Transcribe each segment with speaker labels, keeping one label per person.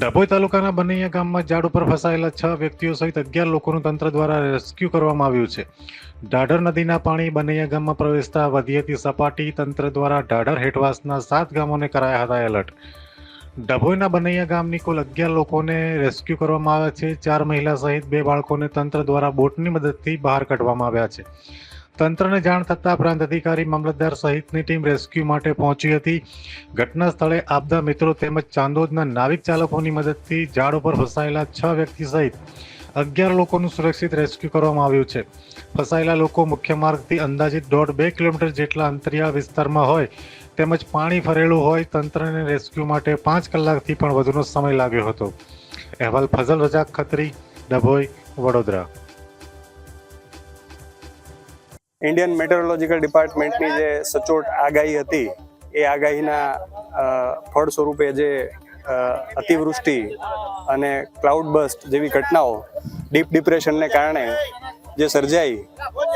Speaker 1: ડભોઈ તાલુકાના બનૈયા ગામમાં ઝાડ ઉપર ફસાયેલા 6 વ્યક્તિઓ સહિત 11 લોકોનું તંત્ર દ્વારા રેસ્ક્યુ કરવામાં આવ્યું છે. ઢાઢર નદીના પાણી બનૈયા ગામમાં પ્રવેશતા વધી હતી સપાટી. તંત્ર દ્વારા ઢાઢર હેઠવાસના 7 ગામોને કરાયા હતા એલર્ટ. ડભોઈના બનૈયા ગામની કુલ 11 લોકોને રેસ્ક્યુ કરવામાં આવ્યા છે. 4 મહિલા સહિત 2 બાળકોને તંત્ર દ્વારા બોટની મદદથી બહાર કાઢવામાં આવ્યા છે. તંત્રને જાણ થતાં પ્રાંત અધિકારી, મામલતદાર સહિતની ટીમ રેસ્ક્યુ માટે પહોંચી હતી. ઘટના સ્થળે આપદા મિત્રો તેમજ ચાંદોદના નાવિક ચાલકોની મદદથી ઝાડ ઉપર ફસાયેલા 6 વ્યક્તિ સહિત 11 લોકોનું સુરક્ષિત રેસ્ક્યુ કરવામાં આવ્યું છે. ફસાયેલા લોકો મુખ્ય માર્ગથી અંદાજિત 1.5-2 કિલોમીટર જેટલા અંતરિયાળ વિસ્તારમાં હોય તેમજ પાણી ફરેલું હોય. તંત્રને રેસ્ક્યુ માટે 5 કલાકથી પણ વધુનો સમય લાગ્યો હતો. અહેવાલ ફઝલ રજાક ખત્રી, ડભોઈ, વડોદરા.
Speaker 2: ઇન્ડિયન મેટરોલોજીકલ ડિપાર્ટમેન્ટની જે સચોટ આગાહી હતી એ આગાહીના ફળ સ્વરૂપે જે અતિવૃષ્ટિ અને ક્લાઉડ બસ્ટ જેવી ઘટનાઓ ડીપ ડિપ્રેશનને કારણે જે સર્જાઈ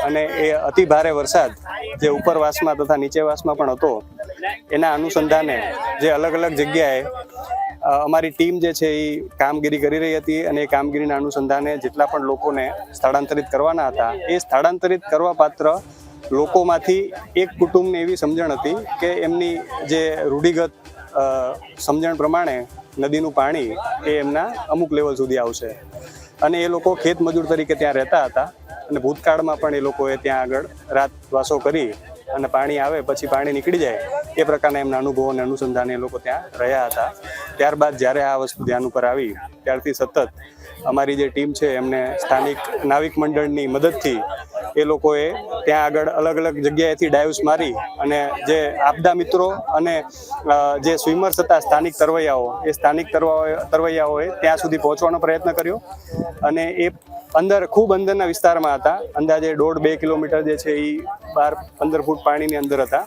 Speaker 2: અને એ અતિ ભારે વરસાદ જે ઉપરવાસમાં તથા નીચેવાસમાં પણ હતો, એના અનુસંધાને જે અલગ અલગ જગ્યાએ અમારી ટીમ જે છે એ કામગીરી કરી રહી હતી અને એ કામગીરીના અનુસંધાને જેટલા પણ લોકોને સ્થળાંતરિત કરવાના હતા એ સ્થળાંતરિત કરવા પાત્ર લોકોમાંથી એક કુટુંબને એવી સમજણ હતી કે એમની જે રૂઢિગત સમજણ પ્રમાણે નદીનું પાણી એ એમના અમુક લેવલ સુધી આવશે અને એ લોકો ખેત મજૂર તરીકે ત્યાં રહેતા હતા અને ભૂતકાળમાં પણ એ લોકોએ ત્યાં આગળ રાતવાસો કરી અને પાણી આવે પછી પાણી નીકળી જાય એ પ્રકારના એમના અનુભવો અને અનુસંધાને એ લોકો ત્યાં રહ્યા હતા. ત્યારબાદ જ્યારે આ વસ્તુ ધ્યાન ઉપર આવી ત્યારથી સતત અમારી જે ટીમ છે એમને સ્થાનિક નાવિક મંડળની મદદથી એ લોકોએ ત્યાં આગળ અલગ અલગ જગ્યાએથી ડાઇવ્સ મારી અને જે આપદા મિત્રો અને જે સ્વિમર્સ હતા સ્થાનિક તરવૈયાઓ, એ સ્થાનિક તરવૈયાઓએ ત્યાં સુધી પહોંચવાનો પ્રયત્ન કર્યો અને એ ખૂબ અંદરના વિસ્તારમાં હતા. અંદાજે 1.5-2 કિલોમીટર જે છે એ 12-15 ફૂટ પાણીની અંદર હતા.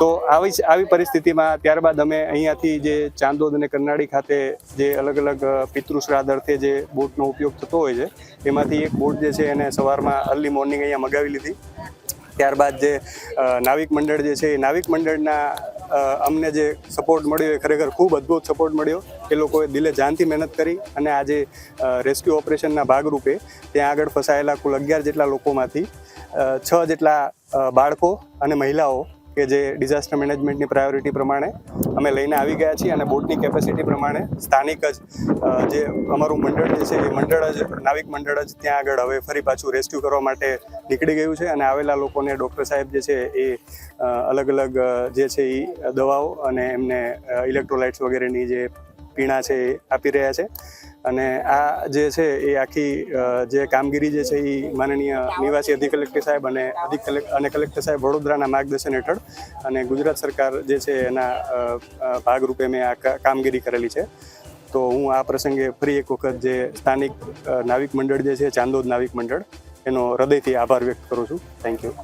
Speaker 2: તો આવી પરિસ્થિતિમાં ત્યારબાદ અમે અહીંયાથી જે ચાંદોદ અને કરનાળી ખાતે જે અલગ અલગ પિતૃશ્રાદ્ધ અર્થે જે બોટનો ઉપયોગ થતો હોય છે એમાંથી એક બોટ જે છે એને સવારમાં અર્લી મોર્નિંગ અહીંયા મગાવી લીધી. ત્યારબાદ જે નાવિક મંડળ જે છે એ નાવિક મંડળના અમને જે સપોર્ટ મળ્યો એ ખરેખર ખૂબ અદ્ભુત સપોર્ટ મળ્યો. એ લોકોએ દિલે જાનથી મહેનત કરી અને આજે રેસ્ક્યુ ઓપરેશનના ભાગરૂપે ત્યાં આગળ ફસાયેલા કુલ 11 જેટલા લોકોમાંથી 6 જેટલા બાળકો અને મહિલાઓ કે જે ડિઝાસ્ટર મેનેજમેન્ટની પ્રાયોરિટી પ્રમાણે અમે લઈને આવી ગયા છીએ અને બોટની કેપેસિટી પ્રમાણે સ્થાનિક જ જે અમારું મંડળ જે છે એ મંડળ જ નાવિક મંડળ જ ત્યાં આગળ હવે ફરી પાછું રેસ્ક્યુ કરવા માટે નીકળી ગયું છે અને આવેલા લોકોને ડૉક્ટર સાહેબ જે છે એ અલગ અલગ જે છે એ દવાઓ અને એમને ઇલેક્ટ્રોલાઇટ્સ વગેરેની જે પીણા છે એ આપી રહ્યા છે. અને આ જે છે એ આખી જે કામગીરી જે છે એ માનનીય નિવાસી અધિક કલેક્ટર સાહેબ અને કલેક્ટર સાહેબ વડોદરાના માર્ગદર્શન હેઠળ અને ગુજરાત સરકાર જે છે એના ભાગરૂપે મેં આ કામગીરી કરેલી છે. તો હું આ પ્રસંગે ફરી એક વખત જે સ્થાનિક નાવિક મંડળ જે છે ચાંદોદ નાવિક મંડળ એનો હૃદયથી આભાર વ્યક્ત કરું છું. Thank you.